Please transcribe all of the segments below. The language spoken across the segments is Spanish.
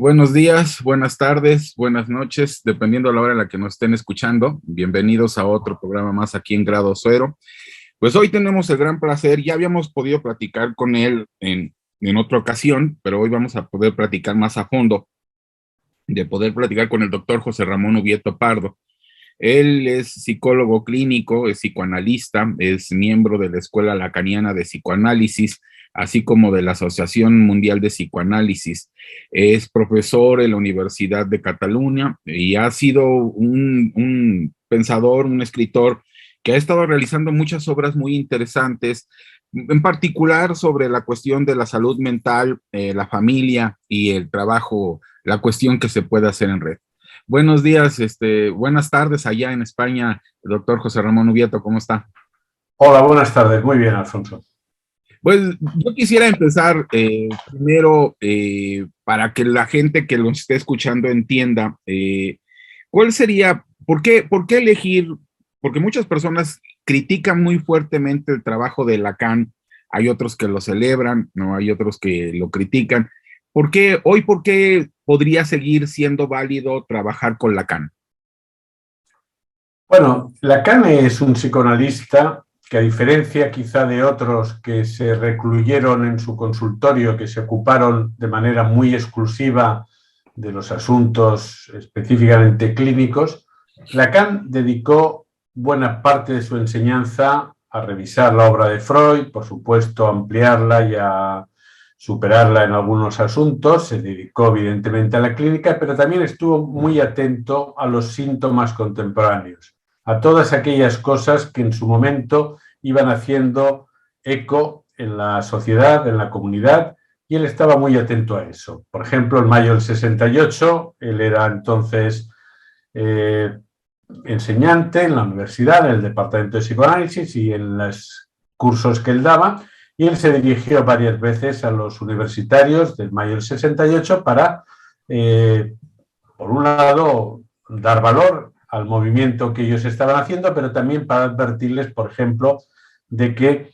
Buenos días, buenas tardes, buenas noches, dependiendo de la hora en la que nos estén escuchando. Bienvenidos a otro programa más aquí en Grado Cero. Pues hoy tenemos el gran placer, ya habíamos podido platicar con él en otra ocasión, pero hoy vamos a poder platicar más a fondo, de poder platicar con el doctor José Ramón Ubieto Pardo. Él es psicólogo clínico, es psicoanalista, es miembro de la Escuela Lacaniana de Psicoanálisis, así como de la Asociación Mundial de Psicoanálisis. Es profesor en la Universidad de Cataluña y ha sido un pensador, un escritor que ha estado realizando muchas obras muy interesantes, en particular sobre la cuestión de la salud mental, la familia y el trabajo, la cuestión que se puede hacer en red. Buenos días, buenas tardes allá en España, doctor José Ramón Ubieto, ¿cómo está? Hola, buenas tardes. Muy bien, Alfonso. Pues yo quisiera empezar primero para que la gente que lo esté escuchando entienda cuál sería, por qué elegir, porque muchas personas critican muy fuertemente el trabajo de Lacan, hay otros que lo celebran, no hay otros que lo critican. ¿Por qué podría seguir siendo válido trabajar con Lacan? Bueno, Lacan es un psicoanalista que, a diferencia quizá de otros que se recluyeron en su consultorio, que se ocuparon de manera muy exclusiva de los asuntos específicamente clínicos, Lacan dedicó buena parte de su enseñanza a revisar la obra de Freud, por supuesto, a ampliarla y a superarla en algunos asuntos. Se dedicó evidentemente a la clínica, pero también estuvo muy atento a los síntomas contemporáneos, a todas aquellas cosas que en su momento iban haciendo eco en la sociedad, en la comunidad, y él estaba muy atento a eso. Por ejemplo, en mayo del 68, él era entonces enseñante en la universidad, en el departamento de psicoanálisis y en los cursos que él daba, y él se dirigió varias veces a los universitarios del mayo del 68 para, por un lado, dar valor al movimiento que ellos estaban haciendo, pero también para advertirles, por ejemplo, de que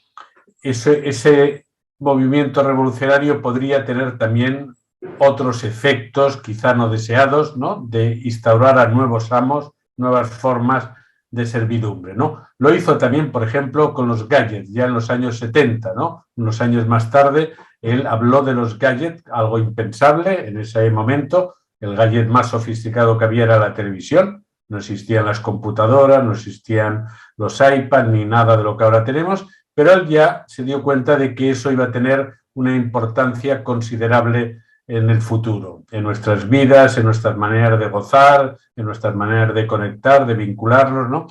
ese movimiento revolucionario podría tener también otros efectos, quizá no deseados, ¿no?, de instaurar a nuevos amos, nuevas formas de servidumbre, ¿no? Lo hizo también, por ejemplo, con los gadgets, ya en los años 70, ¿no? Unos años más tarde, él habló de los gadgets, algo impensable en ese momento. El gadget más sofisticado que había era la televisión. No existían las computadoras, no existían los iPads ni nada de lo que ahora tenemos, pero él ya se dio cuenta de que eso iba a tener una importancia considerable en el futuro, en nuestras vidas, en nuestras maneras de gozar, en nuestras maneras de conectar, de vincularnos, ¿no?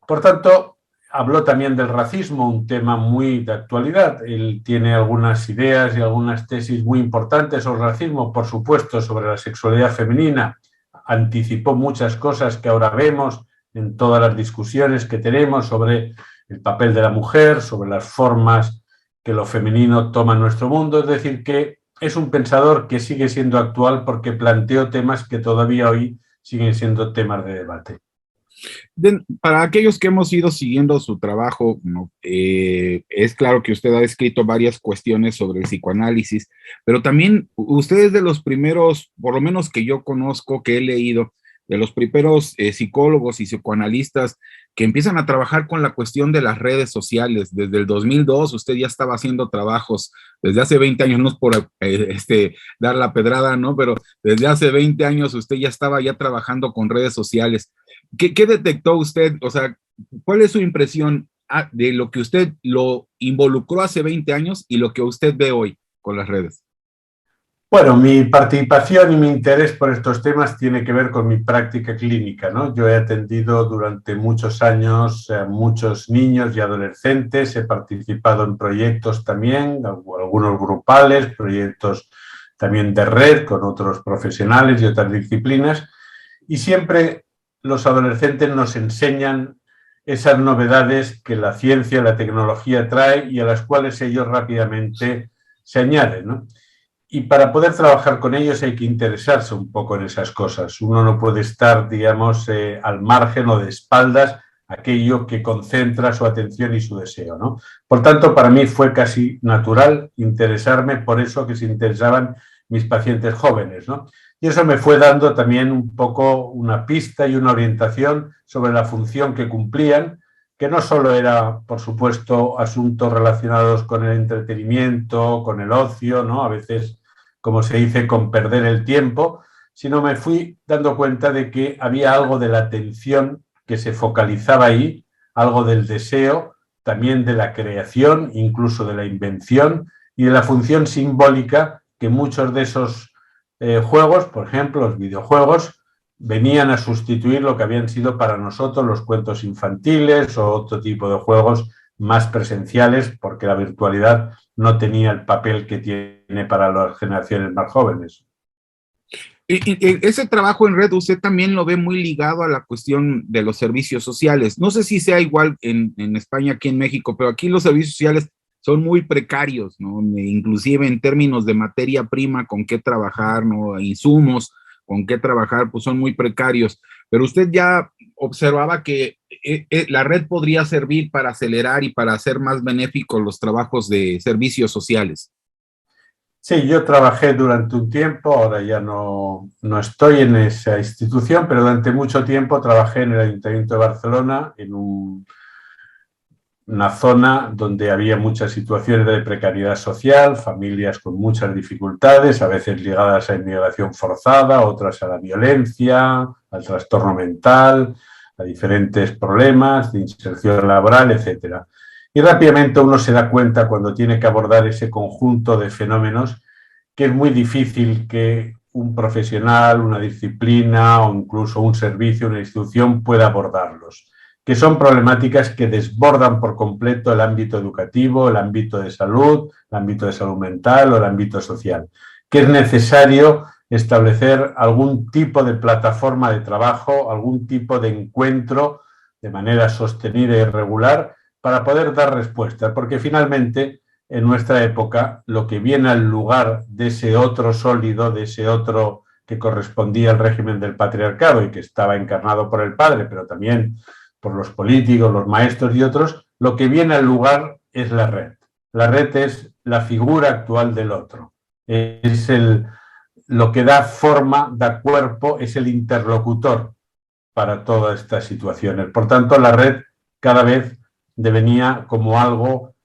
Por tanto, habló también del racismo, un tema muy de actualidad. Él tiene algunas ideas y algunas tesis muy importantes sobre el racismo, por supuesto, sobre la sexualidad femenina. Anticipó muchas cosas que ahora vemos en todas las discusiones que tenemos sobre el papel de la mujer, sobre las formas que lo femenino toma en nuestro mundo. Es decir, que es un pensador que sigue siendo actual porque planteó temas que todavía hoy siguen siendo temas de debate. Para aquellos que hemos ido siguiendo su trabajo, ¿no? Es claro que usted ha escrito varias cuestiones sobre el psicoanálisis, pero también usted es de los primeros, por lo menos que yo conozco, que he leído, de los primeros psicólogos y psicoanalistas que empiezan a trabajar con la cuestión de las redes sociales. Desde el 2002 usted ya estaba haciendo trabajos, desde hace 20 años, no es por dar la pedrada, ¿no? Pero desde hace 20 años usted ya estaba ya trabajando con redes sociales. ¿Qué detectó usted? O sea, ¿cuál es su impresión de lo que usted lo involucró hace 20 años y lo que usted ve hoy con las redes? Bueno, mi participación y mi interés por estos temas tiene que ver con mi práctica clínica, ¿no? Yo he atendido durante muchos años a muchos niños y adolescentes, he participado en proyectos también, algunos grupales, proyectos también de red con otros profesionales y otras disciplinas, y siempre los adolescentes nos enseñan esas novedades que la ciencia, la tecnología trae y a las cuales ellos rápidamente se añaden, ¿no? Y para poder trabajar con ellos hay que interesarse un poco en esas cosas. Uno no puede estar, digamos, al margen o de espaldas aquello que concentra su atención y su deseo, ¿no? Por tanto, para mí fue casi natural interesarme por eso que se interesaban mis pacientes jóvenes, ¿no? Y eso me fue dando también un poco una pista y una orientación sobre la función que cumplían, que no solo era, por supuesto, asuntos relacionados con el entretenimiento, con el ocio, ¿no? A veces, como se dice, con perder el tiempo, sino me fui dando cuenta de que había algo de la atención que se focalizaba ahí, algo del deseo, también de la creación, incluso de la invención y de la función simbólica que muchos de esos juegos, por ejemplo, los videojuegos, venían a sustituir lo que habían sido para nosotros los cuentos infantiles o otro tipo de juegos más presenciales, porque la virtualidad no tenía el papel que tiene para las generaciones más jóvenes. Ese trabajo en red usted también lo ve muy ligado a la cuestión de los servicios sociales. No sé si sea igual en España, aquí en México, pero aquí los servicios sociales son muy precarios, ¿no? Inclusive en términos de materia prima, con qué trabajar, ¿no? Insumos, con qué trabajar, pues son muy precarios. Pero usted ya observaba que la red podría servir para acelerar y para hacer más benéficos los trabajos de servicios sociales. Sí, yo trabajé durante un tiempo, ahora ya no estoy en esa institución, pero durante mucho tiempo trabajé en el Ayuntamiento de Barcelona, en una zona donde había muchas situaciones de precariedad social, familias con muchas dificultades, a veces ligadas a inmigración forzada, otras a la violencia, al trastorno mental, a diferentes problemas de inserción laboral, etcétera. Y rápidamente uno se da cuenta cuando tiene que abordar ese conjunto de fenómenos que es muy difícil que un profesional, una disciplina o incluso un servicio, una institución pueda abordarlos, que son problemáticas que desbordan por completo el ámbito educativo, el ámbito de salud, el ámbito de salud mental o el ámbito social, que es necesario establecer algún tipo de plataforma de trabajo, algún tipo de encuentro de manera sostenida y regular para poder dar respuestas, porque finalmente en nuestra época lo que viene al lugar de ese otro sólido, de ese otro que correspondía al régimen del patriarcado y que estaba encarnado por el padre, pero también por los políticos, los maestros y otros, lo que viene al lugar es la red. La red es la figura actual del otro, es lo que da forma, da cuerpo, es el interlocutor para todas estas situaciones. Por tanto, la red cada vez devenía como algo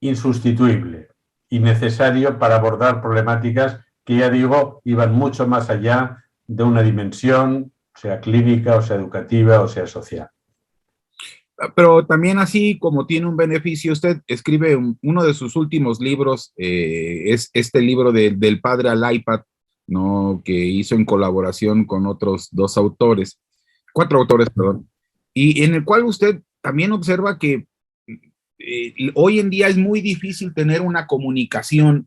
insustituible y necesario para abordar problemáticas que, ya digo, iban mucho más allá de una dimensión, sea clínica, o sea educativa, o sea social. Pero también así como tiene un beneficio, usted escribe uno de sus últimos libros, es este libro del padre al iPad, ¿no? Que hizo en colaboración con otros cuatro autores, perdón, y en el cual usted también observa que hoy en día es muy difícil tener una comunicación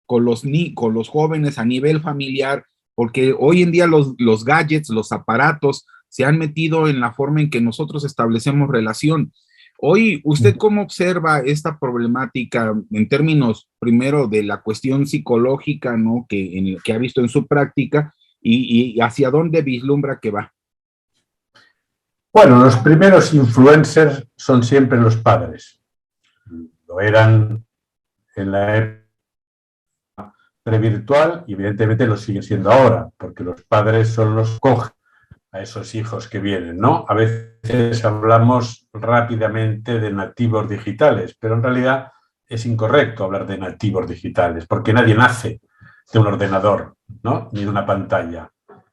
con los jóvenes a nivel familiar, porque hoy en día los gadgets, los aparatos, se han metido en la forma en que nosotros establecemos relación. Hoy, ¿usted cómo observa esta problemática en términos, primero, de la cuestión psicológica, ¿no? que ha visto en su práctica y hacia dónde vislumbra que va? Bueno, los primeros influencers son siempre los padres. Lo eran en la época previrtual y evidentemente lo siguen siendo ahora, porque los padres son los que cogen a esos hijos que vienen, ¿no? A veces hablamos rápidamente de nativos digitales, pero en realidad es incorrecto hablar de nativos digitales, porque nadie nace de un ordenador, ¿no? Ni de una pantalla.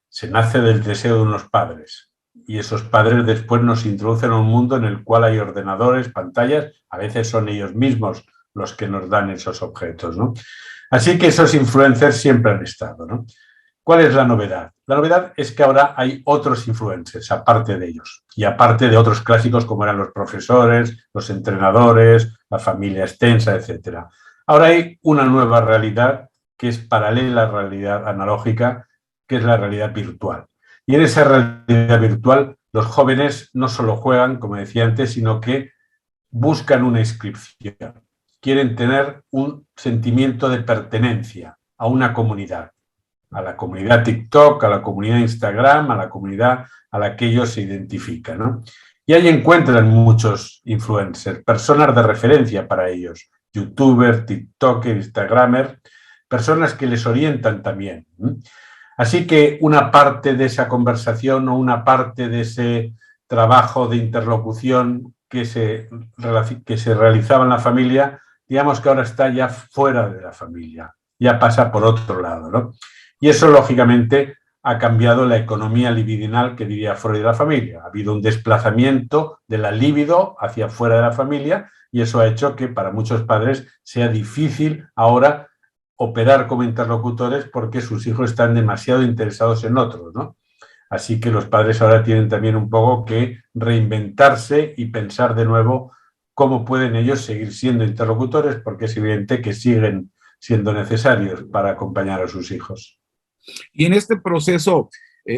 Se nace del deseo de unos padres. Y esos padres después nos introducen a un mundo en el cual hay ordenadores, pantallas, a veces son ellos mismos los que nos dan esos objetos, ¿no? Así que esos influencers siempre han estado, ¿no? ¿Cuál es la novedad? La novedad es que ahora hay otros influencers, aparte de ellos, y aparte de otros clásicos como eran los profesores, los entrenadores, la familia extensa, etc. Ahora hay una nueva realidad que es paralela a la realidad analógica, que es la realidad virtual. Y en esa realidad virtual los jóvenes no solo juegan, como decía antes, sino que buscan una inscripción. Quieren tener un sentimiento de pertenencia a una comunidad, a la comunidad TikTok, a la comunidad Instagram, a la comunidad a la que ellos se identifican, ¿no? Y ahí encuentran muchos influencers, personas de referencia para ellos, youtubers, tiktokers, instagramers, personas que les orientan también. Así que una parte de esa conversación o una parte de ese trabajo de interlocución que se realizaba en la familia, digamos que ahora está ya fuera de la familia, ya pasa por otro lado, ¿no? Y eso, lógicamente, ha cambiado la economía libidinal que diría fuera de la familia. Ha habido un desplazamiento de la libido hacia fuera de la familia y eso ha hecho que para muchos padres sea difícil ahora operar como interlocutores porque sus hijos están demasiado interesados en otros, ¿no? Así que los padres ahora tienen también un poco que reinventarse y pensar de nuevo cómo pueden ellos seguir siendo interlocutores, porque es evidente que siguen siendo necesarios para acompañar a sus hijos. Y en este proceso,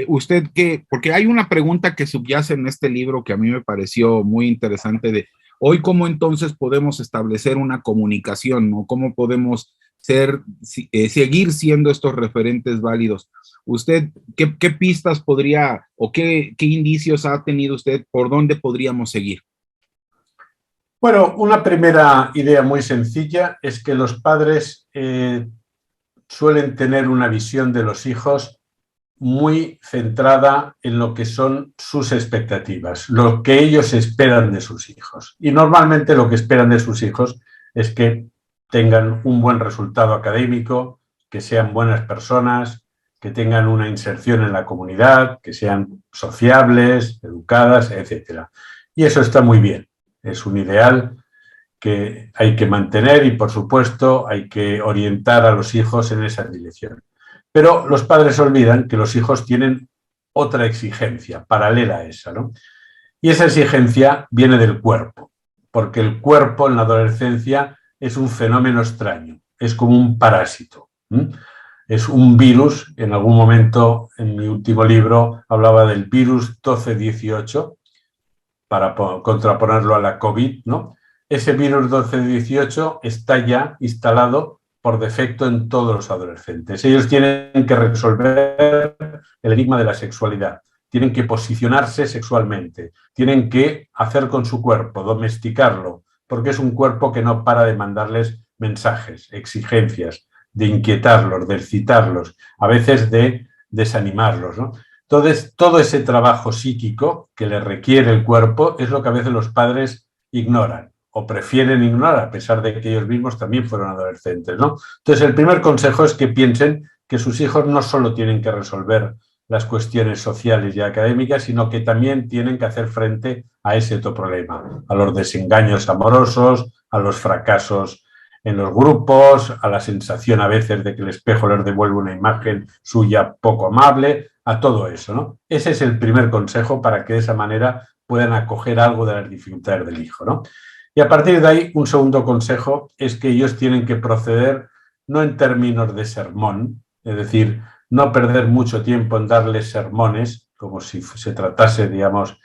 usted qué, porque hay una pregunta que subyace en este libro que a mí me pareció muy interesante de hoy cómo entonces podemos establecer una comunicación, ¿no? ¿Cómo podemos seguir siendo estos referentes válidos? ¿Usted qué pistas podría o qué indicios ha tenido usted por dónde podríamos seguir? Bueno, una primera idea muy sencilla es que los padres suelen tener una visión de los hijos muy centrada en lo que son sus expectativas, lo que ellos esperan de sus hijos. Y normalmente lo que esperan de sus hijos es que tengan un buen resultado académico, que sean buenas personas, que tengan una inserción en la comunidad, que sean sociables, educadas, etc. Y eso está muy bien. Es un ideal que hay que mantener y, por supuesto, hay que orientar a los hijos en esa dirección. Pero los padres olvidan que los hijos tienen otra exigencia paralela a esa, ¿no? Y esa exigencia viene del cuerpo, porque el cuerpo en la adolescencia es un fenómeno extraño, es como un parásito. Es un virus, en algún momento en mi último libro hablaba del virus 12-18, para contraponerlo a la COVID, ¿no? Ese virus 12-18 está ya instalado por defecto en todos los adolescentes. Ellos tienen que resolver el enigma de la sexualidad, tienen que posicionarse sexualmente, tienen que hacer con su cuerpo, domesticarlo, porque es un cuerpo que no para de mandarles mensajes, exigencias, de inquietarlos, de excitarlos, a veces de desanimarlos, ¿no? Entonces, todo ese trabajo psíquico que le requiere el cuerpo es lo que a veces los padres ignoran o prefieren ignorar, a pesar de que ellos mismos también fueron adolescentes, ¿no? Entonces, el primer consejo es que piensen que sus hijos no solo tienen que resolver las cuestiones sociales y académicas, sino que también tienen que hacer frente a ese otro problema, a los desengaños amorosos, a los fracasos en los grupos, a la sensación a veces de que el espejo les devuelve una imagen suya poco amable, a todo eso, ¿no? Ese es el primer consejo para que de esa manera puedan acoger algo de las dificultades del hijo, ¿no? Y a partir de ahí, un segundo consejo es que ellos tienen que proceder no en términos de sermón, es decir, no perder mucho tiempo en darles sermones, como si se tratase, digamos,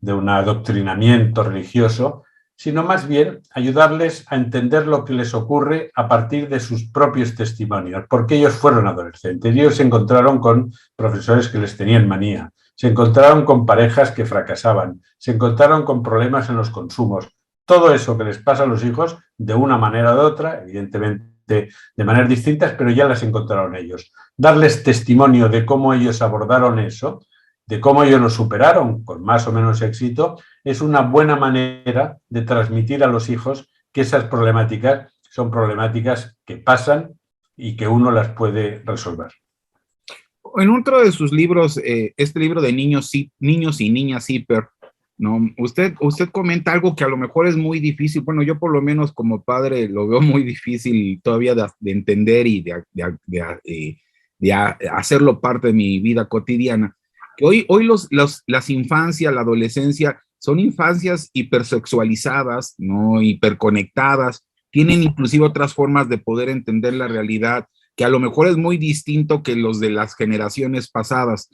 de un adoctrinamiento religioso, sino más bien ayudarles a entender lo que les ocurre a partir de sus propios testimonios, porque ellos fueron adolescentes y ellos se encontraron con profesores que les tenían manía, se encontraron con parejas que fracasaban, se encontraron con problemas en los consumos. Todo eso que les pasa a los hijos, de una manera u otra, evidentemente de maneras distintas, pero ya las encontraron ellos. Darles testimonio de cómo ellos abordaron eso, de cómo ellos lo superaron con más o menos éxito, es una buena manera de transmitir a los hijos que esas problemáticas son problemáticas que pasan y que uno las puede resolver. En otro de sus libros, este libro de niños y niñas hiper, ¿no? Usted comenta algo que a lo mejor es muy difícil, bueno, yo por lo menos como padre lo veo muy difícil todavía de entender y de hacerlo parte de mi vida cotidiana, que hoy las infancias, la adolescencia, son infancias hipersexualizadas, ¿no? Hiperconectadas, tienen inclusive otras formas de poder entender la realidad, que a lo mejor es muy distinto que los de las generaciones pasadas.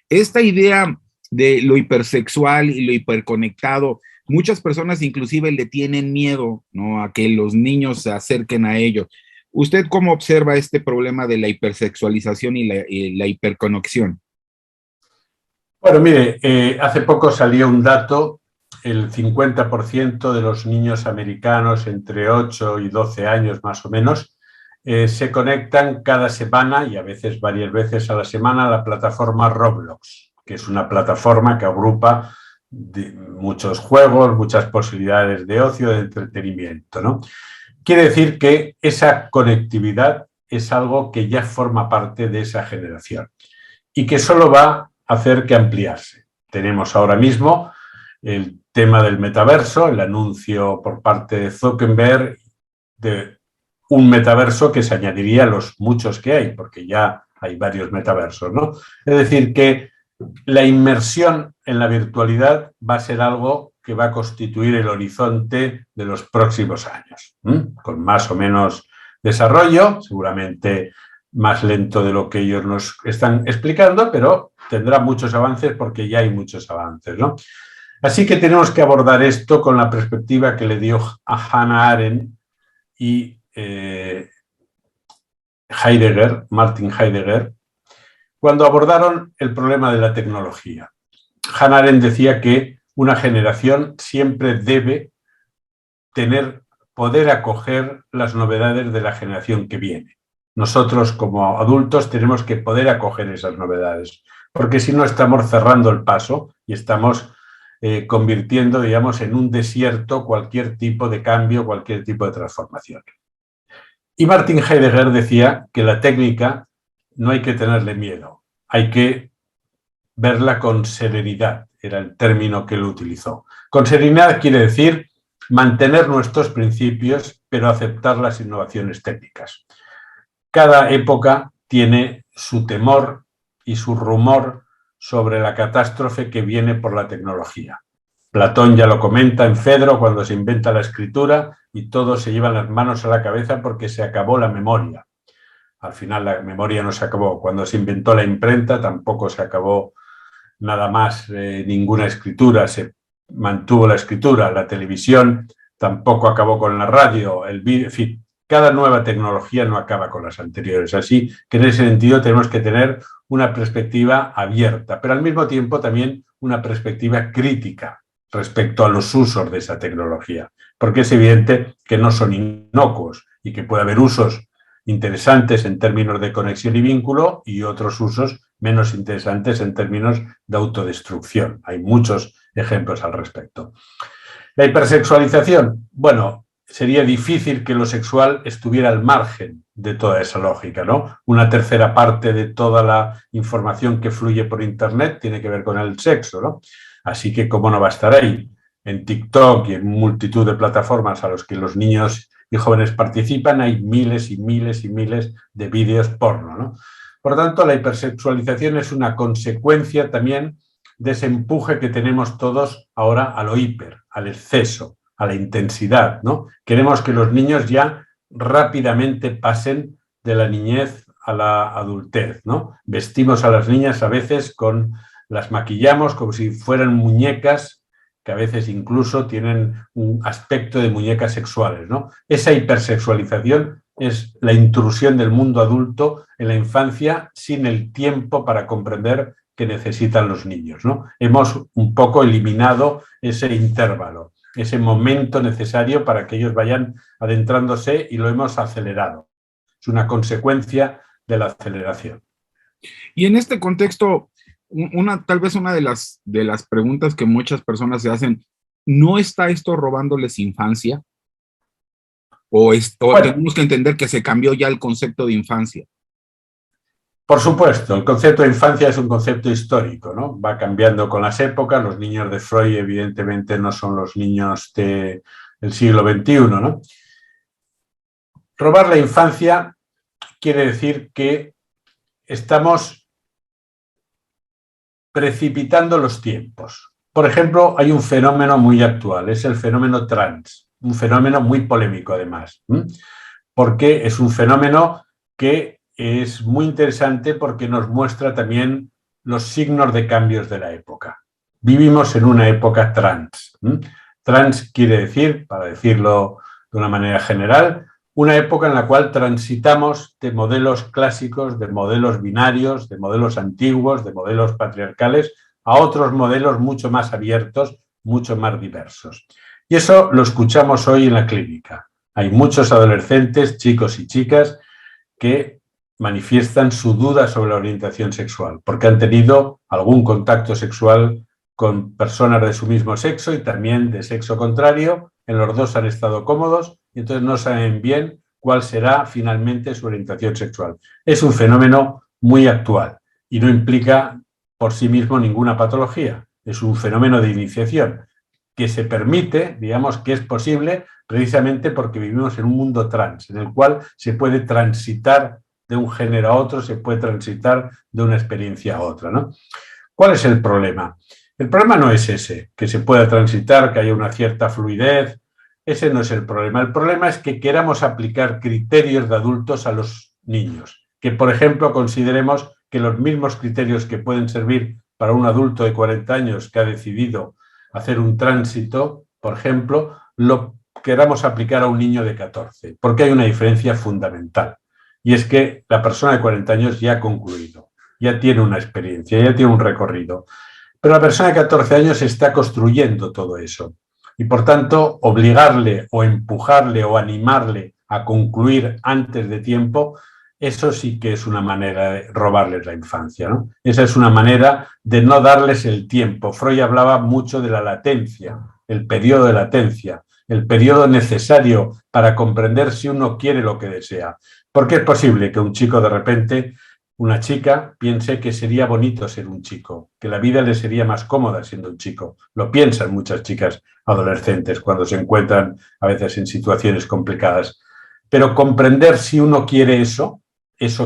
Esta idea de lo hipersexual y lo hiperconectado, muchas personas inclusive le tienen miedo, ¿no? A que los niños se acerquen a ellos. ¿Usted cómo observa este problema de la hipersexualización y la hiperconexión? Bueno, mire, hace poco salió un dato, el 50% de los niños americanos entre 8 y 12 años más o menos se conectan cada semana y a veces varias veces a la semana a la plataforma Roblox, que es una plataforma que agrupa muchos juegos, muchas posibilidades de ocio, de entretenimiento, ¿no? Quiere decir que esa conectividad es algo que ya forma parte de esa generación y que solo va a hacer que ampliarse. Tenemos ahora mismo el tema del metaverso, el anuncio por parte de Zuckerberg de un metaverso que se añadiría a los muchos que hay, porque ya hay varios metaversos, ¿no? Es decir, que la inmersión en la virtualidad va a ser algo que va a constituir el horizonte de los próximos años, con más o menos desarrollo, seguramente más lento de lo que ellos nos están explicando, pero tendrá muchos avances porque ya hay muchos avances, ¿no? Así que tenemos que abordar esto con la perspectiva que le dio a Hannah Arendt y Heidegger, Martin Heidegger, cuando abordaron el problema de la tecnología. Hannah Arendt decía que una generación siempre debe poder acoger las novedades de la generación que viene. Nosotros como adultos tenemos que poder acoger esas novedades, porque si no estamos cerrando el paso y estamos convirtiendo, digamos, en un desierto cualquier tipo de cambio, cualquier tipo de transformación. Y Martin Heidegger decía que la técnica no hay que tenerle miedo, hay que verla con serenidad, era el término que él utilizó. Con serenidad quiere decir mantener nuestros principios, pero aceptar las innovaciones técnicas. Cada época tiene su temor y su rumor sobre la catástrofe que viene por la tecnología. Platón ya lo comenta en Fedro cuando se inventa la escritura y todos se llevan las manos a la cabeza porque se acabó la memoria. Al final la memoria no se acabó. Cuando se inventó la imprenta tampoco se acabó nada más, ninguna escritura. Se mantuvo la escritura. La televisión tampoco acabó con la radio. El vídeo, en fin, cada nueva tecnología no acaba con las anteriores. Así que en ese sentido tenemos que tener una perspectiva abierta, pero al mismo tiempo también una perspectiva crítica respecto a los usos de esa tecnología, porque es evidente que no son inocuos y que puede haber usos interesantes en términos de conexión y vínculo y otros usos menos interesantes en términos de autodestrucción. Hay muchos ejemplos al respecto. La hipersexualización, bueno, sería difícil que lo sexual estuviera al margen de toda esa lógica, ¿no? Una tercera parte de toda la información que fluye por Internet tiene que ver con el sexo, ¿no? Así que, ¿cómo no va a estar ahí? En TikTok y en multitud de plataformas a los que los niños y jóvenes participan, hay miles y miles y miles de vídeos porno, ¿no? Por lo tanto, la hipersexualización es una consecuencia también de ese empuje que tenemos todos ahora a lo hiper, al exceso, a la intensidad, ¿no? Queremos que los niños ya rápidamente pasen de la niñez a la adultez, ¿no? Vestimos a las niñas a veces las maquillamos como si fueran muñecas que a veces incluso tienen un aspecto de muñecas sexuales, ¿no? Esa hipersexualización es la intrusión del mundo adulto en la infancia sin el tiempo para comprender que necesitan los niños, ¿no? Hemos un poco eliminado ese intervalo, ese momento necesario para que ellos vayan adentrándose y lo hemos acelerado. Es una consecuencia de la aceleración. Y en este contexto, tal vez una de las preguntas que muchas personas se hacen, ¿no está esto robándoles infancia? ¿O bueno, tenemos que entender que se cambió ya el concepto de infancia? Por supuesto, el concepto de infancia es un concepto histórico, ¿no? Va cambiando con las épocas. Los niños de Freud, evidentemente, no son los niños del siglo XXI, ¿no? Robar la infancia quiere decir que estamos precipitando los tiempos. Por ejemplo, hay un fenómeno muy actual, es el fenómeno trans, un fenómeno muy polémico además, porque es un fenómeno que es muy interesante porque nos muestra también los signos de cambios de la época. Vivimos en una época trans. Trans quiere decir, para decirlo de una manera general, una época en la cual transitamos de modelos clásicos, de modelos binarios, de modelos antiguos, de modelos patriarcales, a otros modelos mucho más abiertos, mucho más diversos. Y eso lo escuchamos hoy en la clínica. Hay muchos adolescentes, chicos y chicas, que manifiestan su duda sobre la orientación sexual, porque han tenido algún contacto sexual con personas de su mismo sexo y también de sexo contrario. En los dos han estado cómodos y entonces no saben bien cuál será finalmente su orientación sexual. Es un fenómeno muy actual y no implica por sí mismo ninguna patología. Es un fenómeno de iniciación que se permite, digamos que es posible, precisamente porque vivimos en un mundo trans, en el cual se puede transitar de un género a otro, se puede transitar de una experiencia a otra, ¿no? ¿Cuál es el problema? El problema no es ese, que se pueda transitar, que haya una cierta fluidez. Ese no es el problema. El problema es que queramos aplicar criterios de adultos a los niños. Que, por ejemplo, consideremos que los mismos criterios que pueden servir para un adulto de 40 años que ha decidido hacer un tránsito, por ejemplo, lo queramos aplicar a un niño de 14, porque hay una diferencia fundamental. Y es que la persona de 40 años ya ha concluido, ya tiene una experiencia, ya tiene un recorrido. Pero la persona de 14 años está construyendo todo eso. Y por tanto, obligarle o empujarle o animarle a concluir antes de tiempo, eso sí que es una manera de robarles la infancia, ¿no? Esa es una manera de no darles el tiempo. Freud hablaba mucho de la latencia, el periodo de latencia, el periodo necesario para comprender si uno quiere lo que desea. Porque es posible que un chico de repente, una chica, piense que sería bonito ser un chico, que la vida le sería más cómoda siendo un chico. Lo piensan muchas chicas adolescentes cuando se encuentran a veces en situaciones complicadas. Pero comprender si uno quiere eso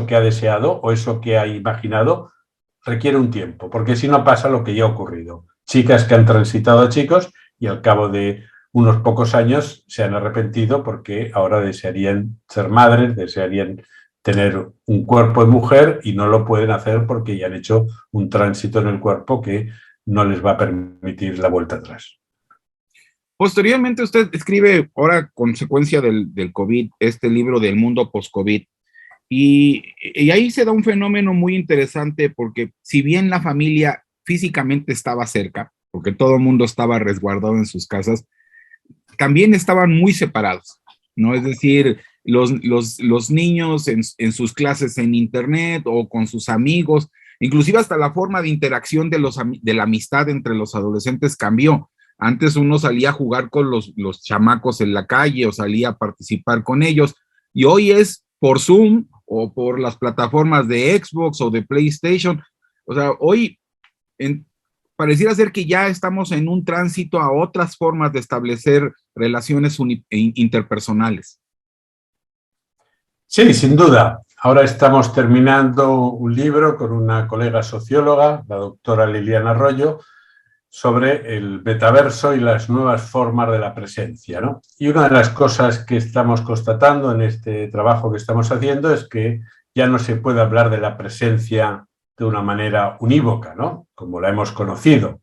que ha deseado o eso que ha imaginado, requiere un tiempo, porque si no pasa lo que ya ha ocurrido. Chicas que han transitado a chicos y al cabo de unos pocos años se han arrepentido porque ahora desearían ser madres, desearían tener un cuerpo de mujer y no lo pueden hacer porque ya han hecho un tránsito en el cuerpo que no les va a permitir la vuelta atrás. Posteriormente usted escribe, ahora consecuencia del COVID, este libro del mundo post-COVID, y ahí se da un fenómeno muy interesante porque si bien la familia físicamente estaba cerca, porque todo el mundo estaba resguardado en sus casas, también estaban muy separados, ¿no? Es decir, los niños en sus clases en internet o con sus amigos, inclusive hasta la forma de interacción de la amistad entre los adolescentes cambió. Antes uno salía a jugar con los chamacos en la calle o salía a participar con ellos, y hoy es por Zoom o por las plataformas de Xbox o de PlayStation. O sea, hoy pareciera ser que ya estamos en un tránsito a otras formas de establecer relaciones interpersonales. Sí, sin duda. Ahora estamos terminando un libro con una colega socióloga, la doctora Liliana Arroyo, sobre el metaverso y las nuevas formas de la presencia, ¿no? Y una de las cosas que estamos constatando en este trabajo que estamos haciendo es que ya no se puede hablar de la presencia de una manera unívoca, ¿no? Como la hemos conocido.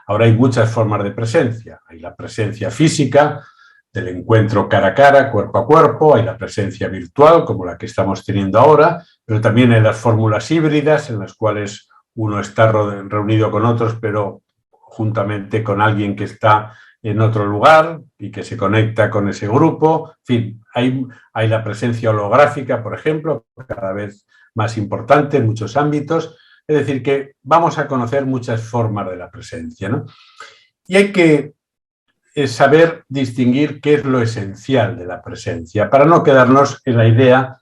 Ahora hay muchas formas de presencia. Hay la presencia física, del encuentro cara a cara, cuerpo a cuerpo, hay la presencia virtual, como la que estamos teniendo ahora, pero también hay las fórmulas híbridas, en las cuales uno está reunido con otros, pero juntamente con alguien que está en otro lugar y que se conecta con ese grupo. En fin, hay la presencia holográfica, por ejemplo, cada vez más importante en muchos ámbitos. Es decir, que vamos a conocer muchas formas de la presencia, ¿no? Y hay que saber distinguir qué es lo esencial de la presencia, para no quedarnos en la idea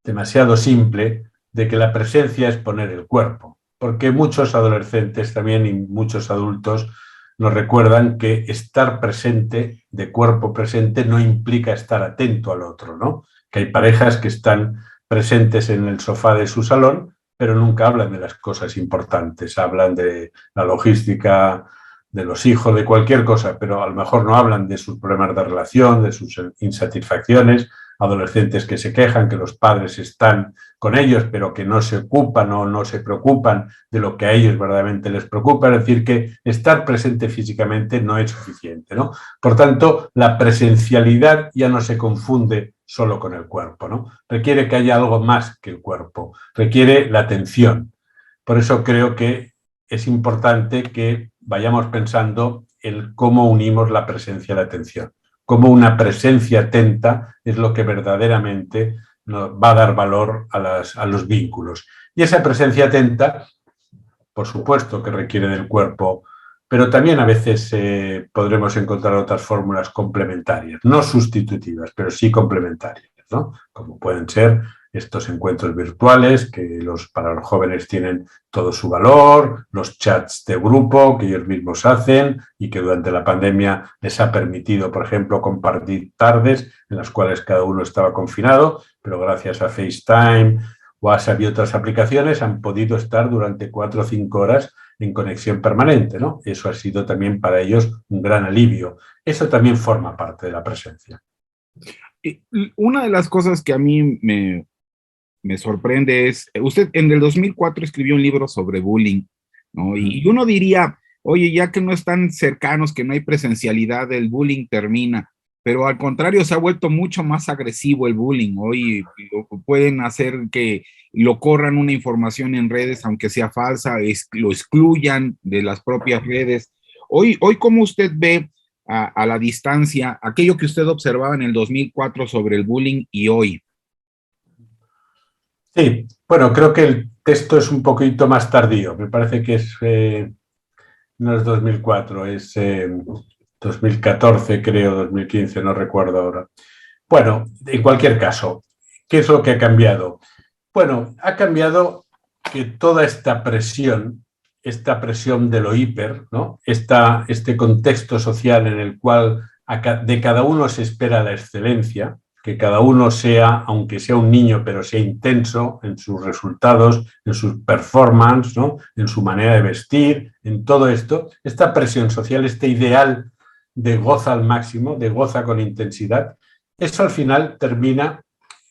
demasiado simple de que la presencia es poner el cuerpo, porque muchos adolescentes también y muchos adultos nos recuerdan que estar presente, de cuerpo presente, no implica estar atento al otro, ¿no? Que hay parejas que están presentes en el sofá de su salón, pero nunca hablan de las cosas importantes, hablan de la logística de los hijos, de cualquier cosa, pero a lo mejor no hablan de sus problemas de relación, de sus insatisfacciones, adolescentes que se quejan que los padres están con ellos, pero que no se ocupan o no se preocupan de lo que a ellos verdaderamente les preocupa. Es decir, que estar presente físicamente no es suficiente, ¿no? Por tanto, la presencialidad ya no se confunde solo con el cuerpo, ¿no? Requiere que haya algo más que el cuerpo, requiere la atención. Por eso creo que es importante que vayamos pensando en cómo unimos la presencia y la atención. Cómo una presencia atenta es lo que verdaderamente va a dar valor a los vínculos. Y esa presencia atenta, por supuesto que requiere del cuerpo, pero también a veces podremos encontrar otras fórmulas complementarias, no sustitutivas, pero sí complementarias, ¿no? Como pueden ser estos encuentros virtuales que para los jóvenes tienen todo su valor, los chats de grupo que ellos mismos hacen y que durante la pandemia les ha permitido, por ejemplo, compartir tardes en las cuales cada uno estaba confinado, pero gracias a FaceTime, WhatsApp y otras aplicaciones han podido estar durante 4 o 5 horas en conexión permanente, ¿no? Eso ha sido también para ellos un gran alivio. Eso también forma parte de la presencia. Y una de las cosas que a mí me sorprende es, usted en el 2004 escribió un libro sobre bullying, ¿no? Y uno diría, oye, ya que no están cercanos, que no hay presencialidad, el bullying termina, pero al contrario se ha vuelto mucho más agresivo el bullying. Hoy pueden hacer que lo corran una información en redes, aunque sea falsa, lo excluyan de las propias redes. Hoy ¿cómo usted ve a la distancia aquello que usted observaba en el 2004 sobre el bullying y hoy? Sí, bueno, creo que el texto es un poquito más tardío. Me parece que no es 2004, es 2014, creo, 2015, no recuerdo ahora. Bueno, en cualquier caso, ¿qué es lo que ha cambiado? Bueno, ha cambiado que toda esta presión de lo hiper, ¿no? Este contexto social en el cual de cada uno se espera la excelencia, que cada uno sea, aunque sea un niño, pero sea intenso en sus resultados, en sus performances, ¿no? En su manera de vestir, en todo esto, esta presión social, este ideal de goza al máximo, de goza con intensidad, eso al final termina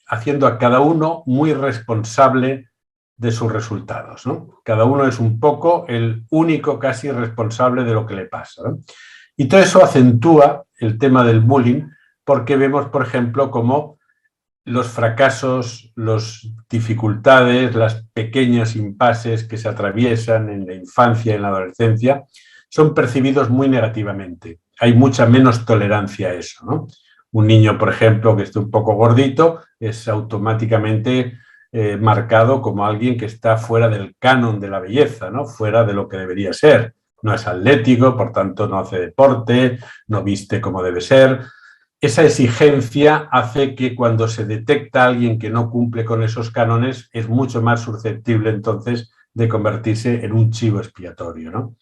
haciendo a cada uno muy responsable de sus resultados, ¿no? Cada uno es un poco el único casi responsable de lo que le pasa, ¿no? Y todo eso acentúa el tema del bullying porque vemos, por ejemplo, cómo los fracasos, las dificultades, las pequeñas impases que se atraviesan en la infancia y en la adolescencia son percibidos muy negativamente. Hay mucha menos tolerancia a eso, ¿no? Un niño, por ejemplo, que esté un poco gordito es automáticamente marcado como alguien que está fuera del canon de la belleza, ¿no? Fuera de lo que debería ser. No es atlético, por tanto no hace deporte, no viste como debe ser. Esa exigencia hace que cuando se detecta a alguien que no cumple con esos cánones es mucho más susceptible entonces de convertirse en un chivo expiatorio, ¿no?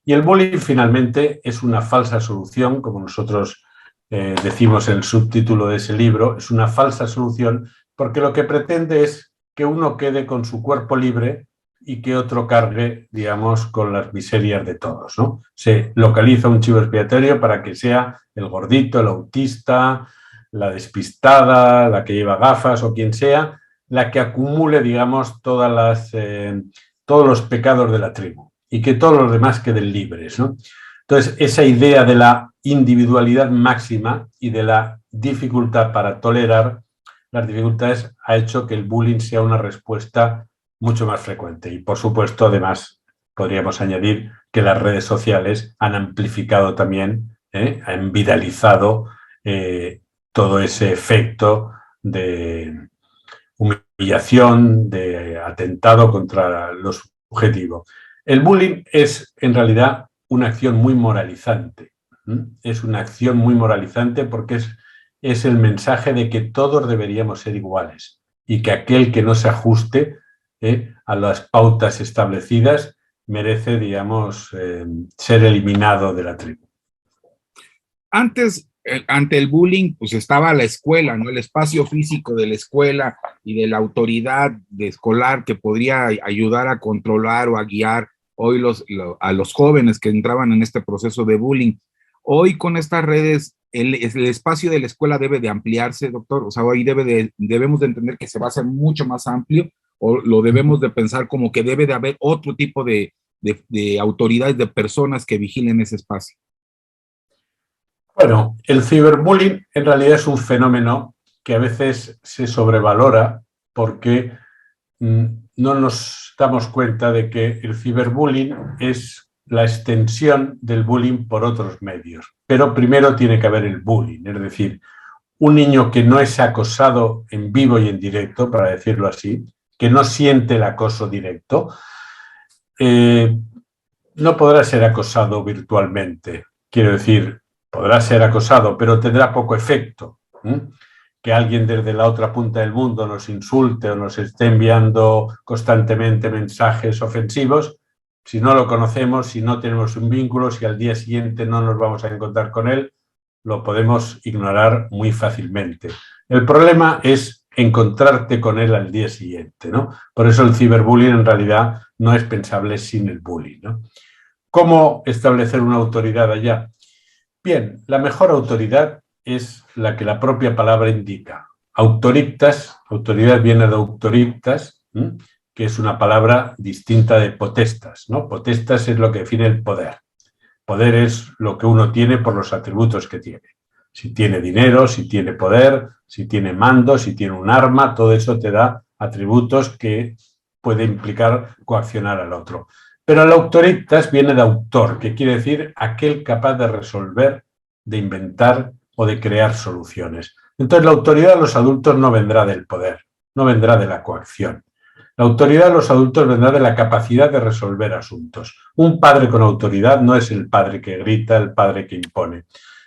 Y el bullying finalmente es una falsa solución, como nosotros decimos en el subtítulo de ese libro, es una falsa solución porque lo que pretende es que uno quede con su cuerpo libre y que otro cargue, digamos, con las miserias de todos, ¿no? Se localiza un chivo expiatorio para que sea el gordito, el autista, la despistada, la que lleva gafas o quien sea, la que acumule, digamos, todos los pecados de la tribu y que todos los demás queden libres, ¿no? Entonces, esa idea de la individualidad máxima y de la dificultad para tolerar las dificultades ha hecho que el bullying sea una respuesta mucho más frecuente. Y, por supuesto, además, podríamos añadir que las redes sociales han amplificado también, han viralizado todo ese efecto de humillación, de atentado contra lo subjetivo. El bullying es, en realidad, una acción muy moralizante. Es una acción muy moralizante porque es el mensaje de que todos deberíamos ser iguales y que aquel que no se ajuste a las pautas establecidas merece, digamos, ser eliminado de la tribu. Antes, ante el bullying, pues estaba la escuela, ¿no? El espacio físico de la escuela y de la autoridad de escolar que podría ayudar a controlar o a guiar hoy a los jóvenes que entraban en este proceso de bullying. Hoy con estas redes, el espacio de la escuela debe de ampliarse, doctor. O sea, hoy debemos de entender que se va a hacer mucho más amplio o lo debemos de pensar como que debe de haber otro tipo de autoridades, de personas que vigilen ese espacio. Bueno, el ciberbullying en realidad es un fenómeno que a veces se sobrevalora porque no nos damos cuenta de que el ciberbullying es la extensión del bullying por otros medios. Pero primero tiene que haber el bullying, es decir, un niño que no es acosado en vivo y en directo, para decirlo así, que no siente el acoso directo, no podrá ser acosado virtualmente. Quiero decir, podrá ser acosado, pero tendrá poco efecto. Que alguien desde la otra punta del mundo nos insulte o nos esté enviando constantemente mensajes ofensivos, si no lo conocemos, si no tenemos un vínculo, si al día siguiente no nos vamos a encontrar con él, lo podemos ignorar muy fácilmente. El problema es encontrarte con él al día siguiente, ¿no? Por eso el ciberbullying en realidad no es pensable sin el bullying, ¿no? ¿Cómo establecer una autoridad allá? Bien, la mejor autoridad es la que la propia palabra indica. Autorictas, autoridad viene de autorictas, que es una palabra distinta de potestas, ¿no? Potestas es lo que define el poder. Poder es lo que uno tiene por los atributos que tiene. Si tiene dinero, si tiene poder, si tiene mando, si tiene un arma, todo eso te da atributos que puede implicar coaccionar al otro. Pero el autorictas viene de autor, que quiere decir aquel capaz de resolver, de inventar o de crear soluciones. Entonces la autoridad de los adultos no vendrá del poder, no vendrá de la coacción. La autoridad de los adultos vendrá de la capacidad de resolver asuntos. Un padre con autoridad no es el padre que grita, el padre que impone.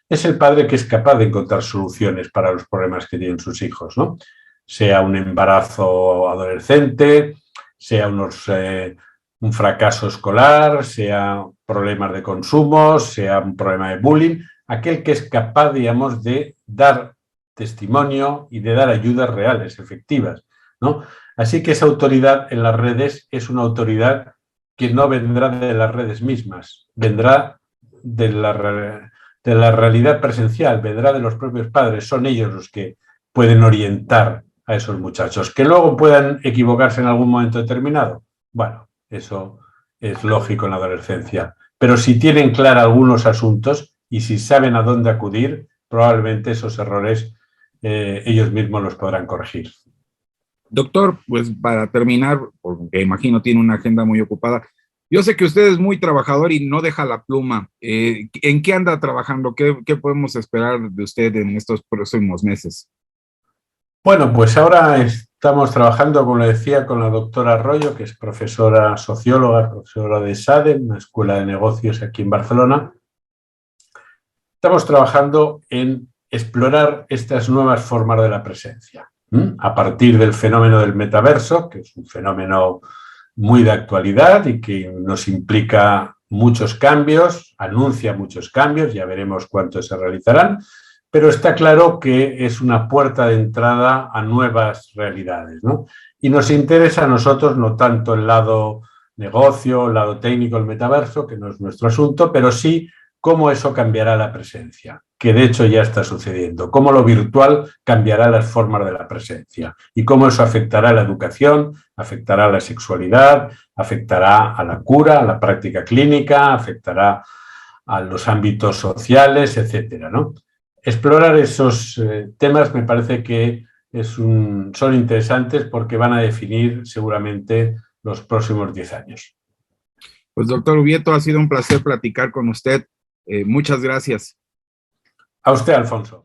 Es el padre que es capaz de encontrar soluciones para los problemas que tienen sus hijos, ¿no? Sea un embarazo adolescente, sea un fracaso escolar, sea problemas de consumo, sea un problema de bullying. Aquel que es capaz, digamos, de dar testimonio y de dar ayudas reales, efectivas, ¿no? Así que esa autoridad en las redes es una autoridad que no vendrá de las redes mismas, vendrá de la realidad presencial, vendrá de los propios padres, son ellos los que pueden orientar a esos muchachos. Que luego puedan equivocarse en algún momento determinado, bueno, eso es lógico en la adolescencia, pero si tienen claros algunos asuntos y si saben a dónde acudir, probablemente esos errores ellos mismos los podrán corregir. Doctor, pues para terminar, porque imagino tiene una agenda muy ocupada, yo sé que usted es muy trabajador y no deja la pluma. ¿En qué anda trabajando? ¿Qué podemos esperar de usted en estos próximos meses? Bueno, pues ahora estamos trabajando, como le decía, con la doctora Arroyo, que es profesora socióloga, profesora de SADE, una escuela de negocios aquí en Barcelona. Estamos trabajando en explorar estas nuevas formas de la presencia, a partir del fenómeno del metaverso, que es un fenómeno muy de actualidad y que nos implica muchos cambios, anuncia muchos cambios, ya veremos cuántos se realizarán, pero está claro que es una puerta de entrada a nuevas realidades, ¿no? Y nos interesa a nosotros no tanto el lado negocio, el lado técnico, el metaverso, que no es nuestro asunto, pero sí cómo eso cambiará la presencia, que de hecho ya está sucediendo, cómo lo virtual cambiará las formas de la presencia y cómo eso afectará a la educación, afectará a la sexualidad, afectará a la cura, a la práctica clínica, afectará a los ámbitos sociales, etcétera, ¿no? Explorar esos temas me parece que son interesantes porque van a definir seguramente los próximos 10 años. Pues doctor Ubieto, ha sido un placer platicar con usted. Muchas gracias. A usted, Alfonso.